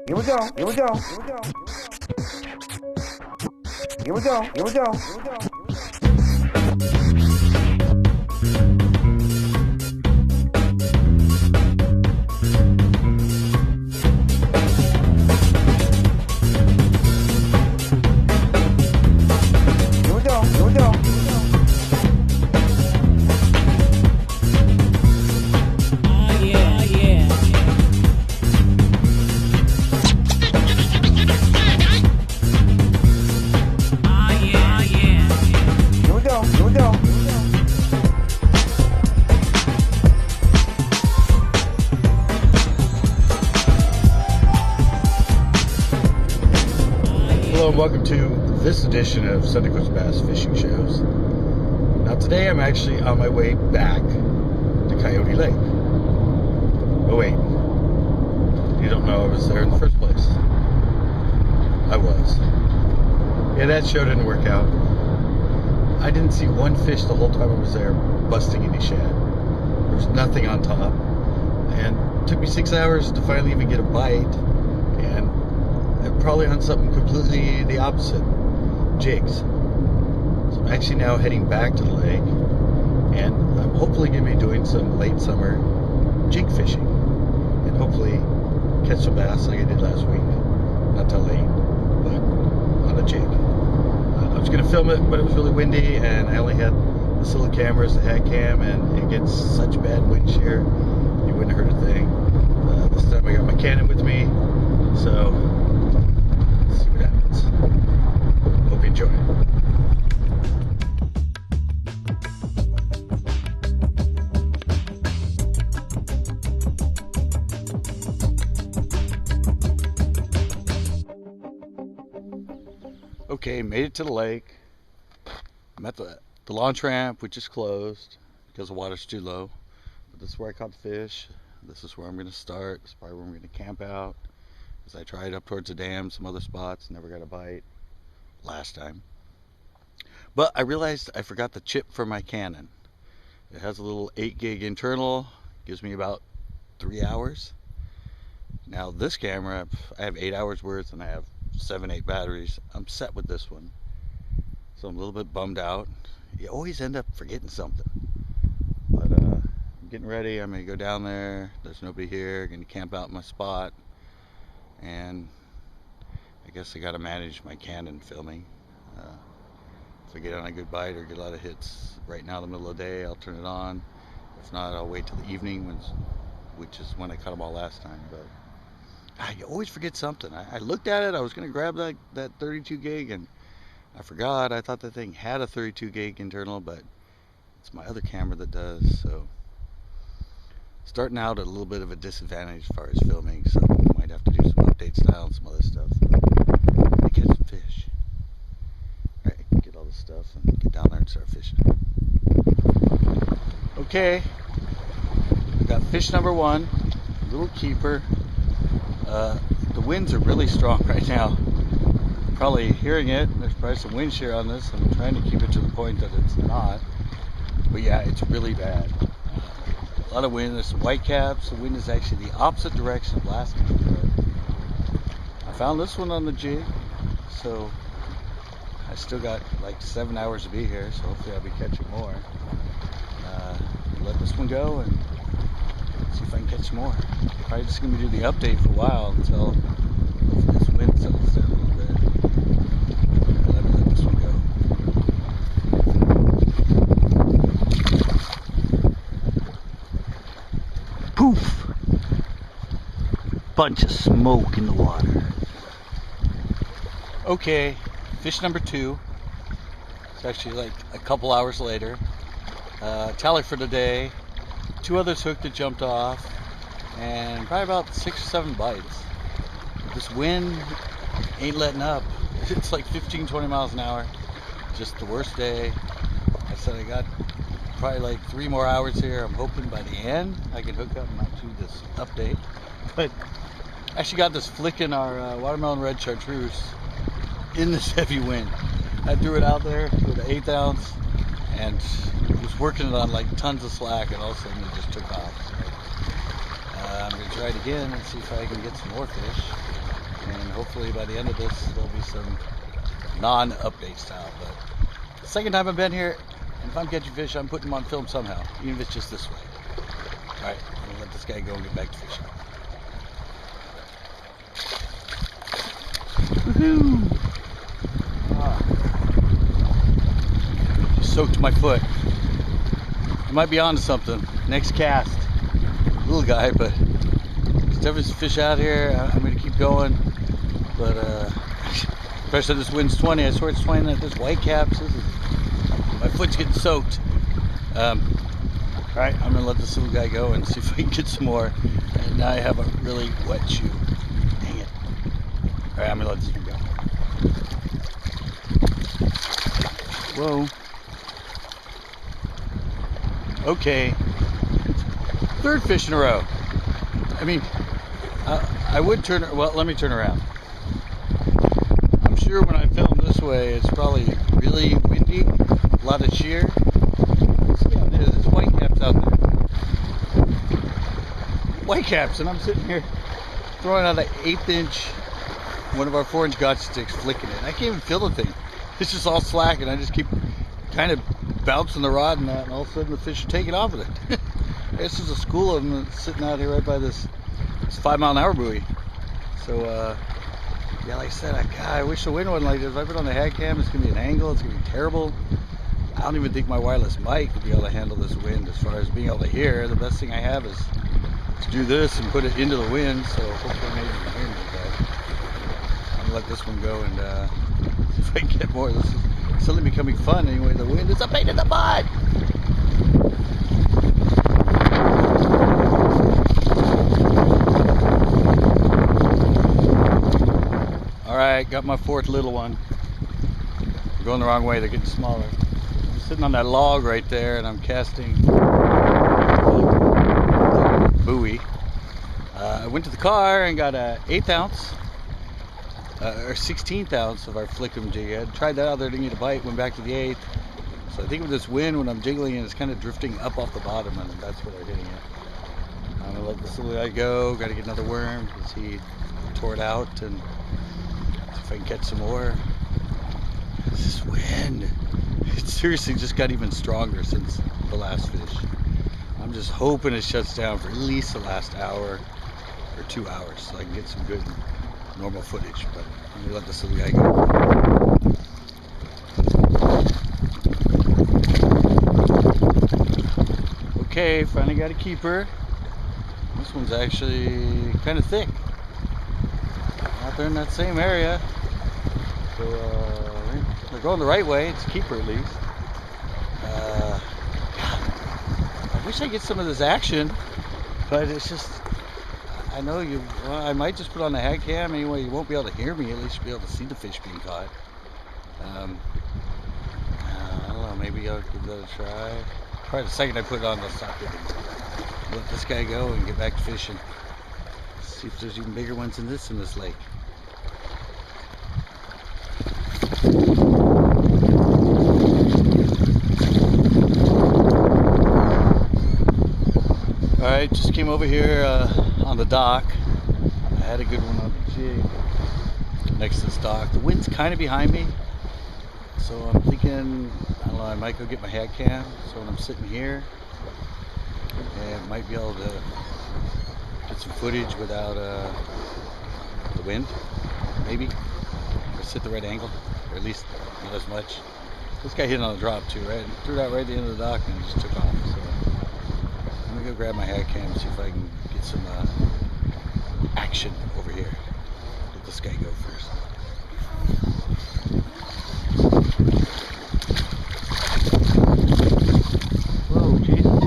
Here we go. Here we go. Here we go. Here we go. Hello and welcome to this edition of Sunday Coast Bass Fishing Shows. Now today I'm actually on my way back to Coyote Lake. Oh wait, you don't know I was there in the first place. I was. Yeah, that show didn't work out. I didn't see one fish the whole time I was there busting any shad. There was nothing on top. And it took me 6 hours to finally even get a bite. And probably on something completely the opposite, jigs. So I'm actually now heading back to the lake, and I'm hopefully going to be doing some late summer jig fishing, and hopefully catch some bass like I did last week. Not till late, but on a jig. I was going to film it, but it was really windy, and I only had this little camera as a head cam, and it gets such bad wind shear, you wouldn't have heard a thing. This time I got my Canon with me, so see what happens. Hope you enjoy. Okay, made it to the lake. I'm at the launch ramp, which is closed because the water's too low. But this is where I caught the fish. This is where I'm going to start. This is probably where I'm going to camp out. I tried up towards the dam, some other spots, never got a bite last time. But I realized I forgot the chip for my Canon. It has a little 8 gig internal, gives me about 3 hours. Now this camera, I have 8 hours worth and I have 7-8 batteries. I'm set with this one. So I'm a little bit bummed out. You always end up forgetting something. But I'm getting ready. I'm going to go down there. There's nobody here. I'm going to camp out in my spot. And I guess I got to manage my Canon filming. If I get on a good bite or get a lot of hits right now in the middle of the day, I'll turn it on. If not, I'll wait till the evening, which is when I cut them all last time. But I always forget something. I looked at it, I was going to grab that 32 gig, and I forgot. I thought that thing had a 32 gig internal, but it's my other camera that does. So starting out at a little bit of a disadvantage as far as filming, so I might have to do some update style and some other stuff. But catch some fish. Alright, get all this stuff and get down there and start fishing. Okay, got fish number 1, little keeper. The winds are really strong right now. Probably hearing it. There's probably some wind shear on this. I'm trying to keep it to the point that it's not. But yeah, it's really bad. A lot of wind. There's some white caps. The wind is actually the opposite direction of last week. I found this one on the jig, so I still got like 7 hours to be here, so hopefully I'll be catching more. Let this one go and see if I can catch more. Probably just going to do the update for a while until this wind settles down a little bit. Let this one go. Poof! Bunch of smoke in the water. Okay, fish number 2. It's actually like a couple hours later. Tally for the day. 2 others hooked that jumped off, and probably about 6 or 7 bites. This wind ain't letting up. It's like 15-20 miles an hour. Just the worst day. I said I got probably like 3 more hours here. I'm hoping by the end I can hook up and not do this update. But I actually got this flicking our watermelon red chartreuse in this heavy wind. I threw it out there with an 1/8 ounce and was working it on like tons of slack, and all of a sudden it just took off. So, I'm going to try it again and see if I can get some more fish. and hopefully by the end of this there'll be some non-update style. But the second time I've been here, and if I'm catching fish, I'm putting them on film somehow, even if it's just this way. All right, I'm gonna let this guy go and get back to fishing. Woohoo! Just soaked my foot. I might be onto something. Next cast. Little guy, but there's definitely some fish out here. I'm gonna keep going. But especially this wind's 20. I swear it's 20. There's white caps. My foot's getting soaked. Alright, I'm gonna let this little guy go and see if I can get some more. And now I have a really wet shoe. Dang it. Alright, I'm gonna let this one go. Whoa. Okay. Third fish in a row. I mean, I would turn, well, let me turn around. I'm sure when I film this way, it's probably really windy, a lot of shear. See out there, there's white caps out there. White caps, and I'm sitting here throwing out an 1/8 inch, one of our 4-inch gotcha sticks, flicking it. I can't even feel the thing. It's just all slack, and I just keep kind of bouncing the rod and that, and all of a sudden the fish are taking off with it. This is a school of them sitting out here right by this 5-mile-an-hour buoy. So, yeah, like I said, I wish the wind wasn't like this. If I put on the head cam, it's going to be an angle. It's going to be terrible. I don't even think my wireless mic would be able to handle this wind as far as being able to hear. The best thing I have is to do this and put it into the wind, so hopefully maybe you can hear me. But I'm going to let this one go and see if I can get more. This is suddenly becoming fun anyway. The wind is a pain in the butt. Alright, got my 4th little one. I'm going the wrong way, they're getting smaller. I'm sitting on that log right there and I'm casting buoy. I went to the car and got a 1/8 ounce or 16th ounce of our Flickum jig head. Tried that out there, didn't get a bite, went back to the 1/8. So I think with this wind, when I'm jiggling it, it's kind of drifting up off the bottom, and that's where they're hitting it. I'm gonna let this little guy go. Got to get another worm because he tore it out, and see if I can catch some more. This wind, it seriously just got even stronger since the last fish. I'm just hoping it shuts down for at least the last hour or 2 hours so I can get some good normal footage. But I'm gonna let this little guy go. Okay, finally got a keeper. This one's actually kind of thick. Out there in that same area. So they're going the right way. It's a keeper at least. I wish I get some of this action, but it's just, I know you, well, I might just put on the head cam anyway. You won't be able to hear me, at least you'll be able to see the fish being caught. I don't know, maybe I'll give that a try. Probably the second I put it on, they'll stop hitting. Let this guy go and get back to fishing. See if there's even bigger ones than this in this lake. Alright, just came over here on the dock. I had a good one on the jig next to this dock. The wind's kind of behind me, so I'm thinking, I don't know, I might go get my head cam. So when I'm sitting here, and might be able to get some footage without the wind, maybe, or sit the right angle, or at least not as much. This guy hit on a drop too, right? Threw it out right at the end of the dock and it just took off. So I'm gonna go grab my head cam and see if I can get some action over here. Let this guy go first. Whoa, Jesus.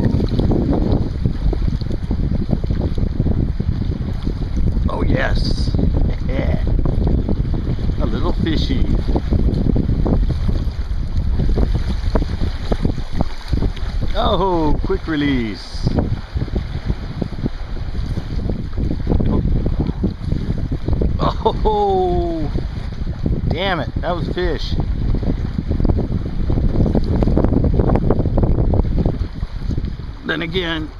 Oh yes. Yeah. A little fishy. Oh, quick release. Oh, damn it, that was a fish. Then again,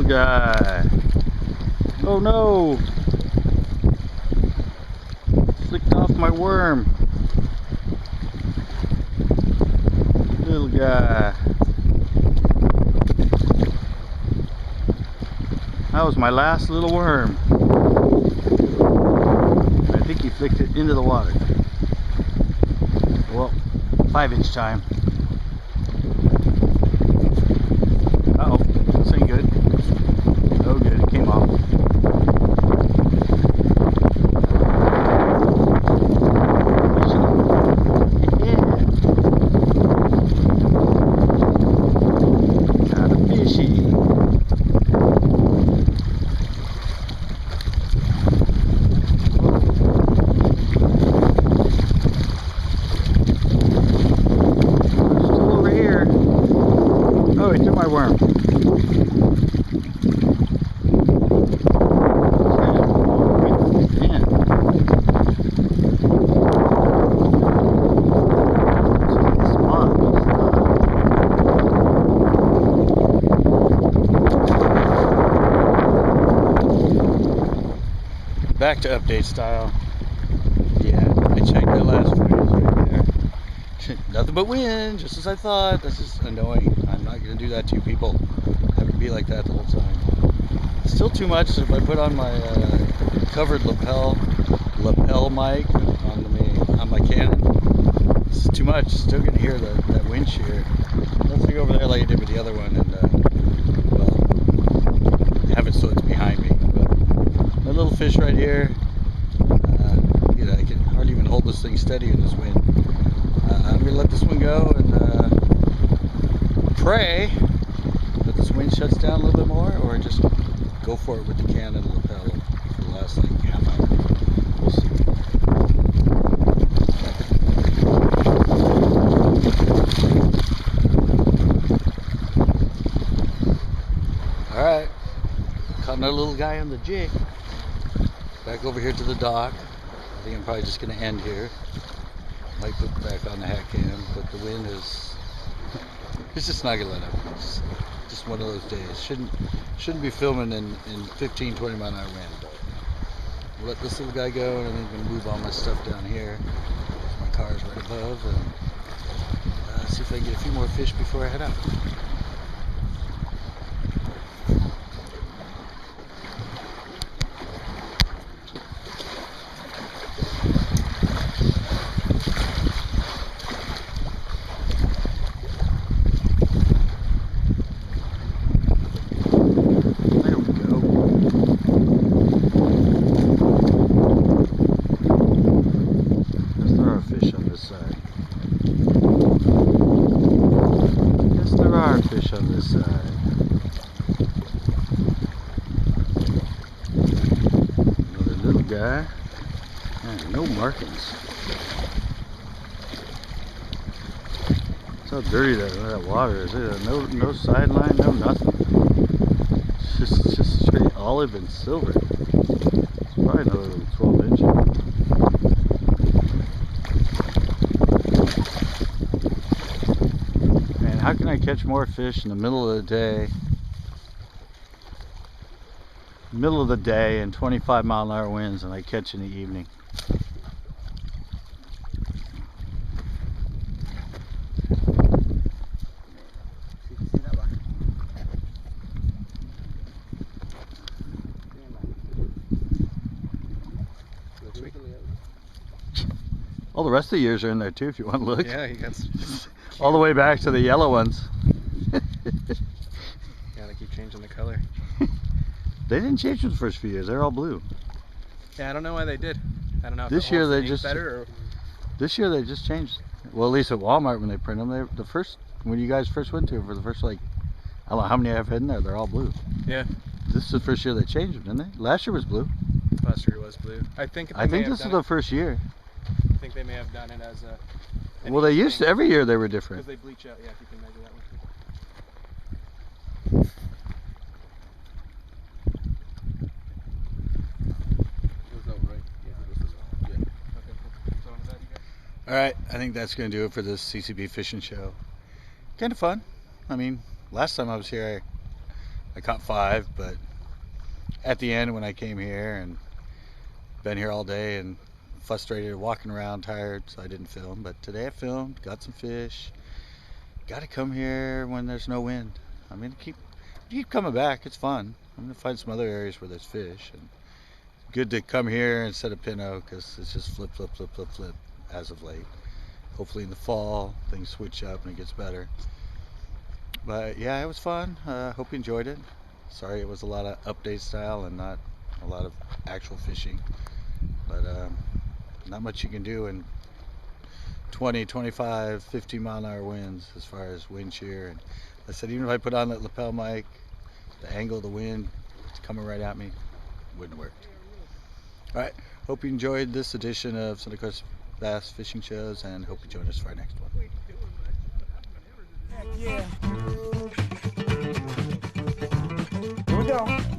guy. Oh no! Flicked off my worm. Little guy. That was my last little worm. I think he flicked it into the water. Well, 5-inch time. Uh-oh, this ain't good. Oh good, it came off. Yeah. Got a fishy. Still over here. Oh, he took my worm. Back to update style. Yeah, I checked that last video right there. Nothing but wind, just as I thought. That's just annoying. I'm not going to do that to you people. Have it be like that the whole time. Still too much. If I put on my covered lapel mic on my Canon, this is too much. Still going to hear that wind shear. Let's go over there like I did with the other one and well, have it so it's behind me. My little fish right here, you know, I can hardly even hold this thing steady in this wind. I'm going to let this one go and pray that this wind shuts down a little bit more, or just go for it with the Canon lapel for the last like half hour. We'll see. Alright, caught another little guy on the jig. Back over here to the dock. I think I'm probably just going to end here. Might put back on the hat cam, but the wind is, it's just not going to let up. It's just one of those days. Shouldn't be filming in 15, 20 mile an hour wind, but I'll let this little guy go, and I'm going to move all my stuff down here. My car is right above, and see if I can get a few more fish before I head out. Fish on this side. Another little guy. Man, no markings. That's how dirty that water is. No sideline, no nothing. It's just straight olive and silver. It's probably another 12-inch. How can I catch more fish in the middle of the day and 25 mile an hour winds than I catch in the evening? All the rest of the years are in there too if you want to look. Yeah, you got some. All the way back to the yellow ones. Yeah, they keep changing the color. They didn't change them the first few years. They're all blue. Yeah, I don't know why they did. I don't know if this it year holds they the ink just better or... This year they just changed. Well, at least at Walmart when they print them, when you guys first went to for the first like, I don't know how many I've had in there. They're all blue. Yeah. This is the first year they changed them, didn't they? Last year was blue. Last year was blue. I think this is the first year. I think they may have done it as a... Well, they used to, every year they were different. Because they bleach out, yeah, if you can measure that one. Alright, I think that's going to do it for this CCB fishing show. Kind of fun. I mean, last time I was here, I caught 5, but at the end when I came here and been here all day and frustrated, walking around, tired, so I didn't film. But today I filmed, got some fish. Got to come here when there's no wind. I'm gonna keep coming back. It's fun. I'm gonna find some other areas where there's fish. And good to come here instead of Pino because it's just flip as of late. Hopefully in the fall things switch up and it gets better. But yeah, it was fun. Hope you enjoyed it. Sorry it was a lot of update style and not a lot of actual fishing. But not much you can do in 20, 25, 50 mile an hour winds as far as wind shear. And I said even if I put on that lapel mic, the angle of the wind coming right at me wouldn't work. All right, hope you enjoyed this edition of Sunday Coast Bass Fishing Shows and hope you join us for our next one. Here we go.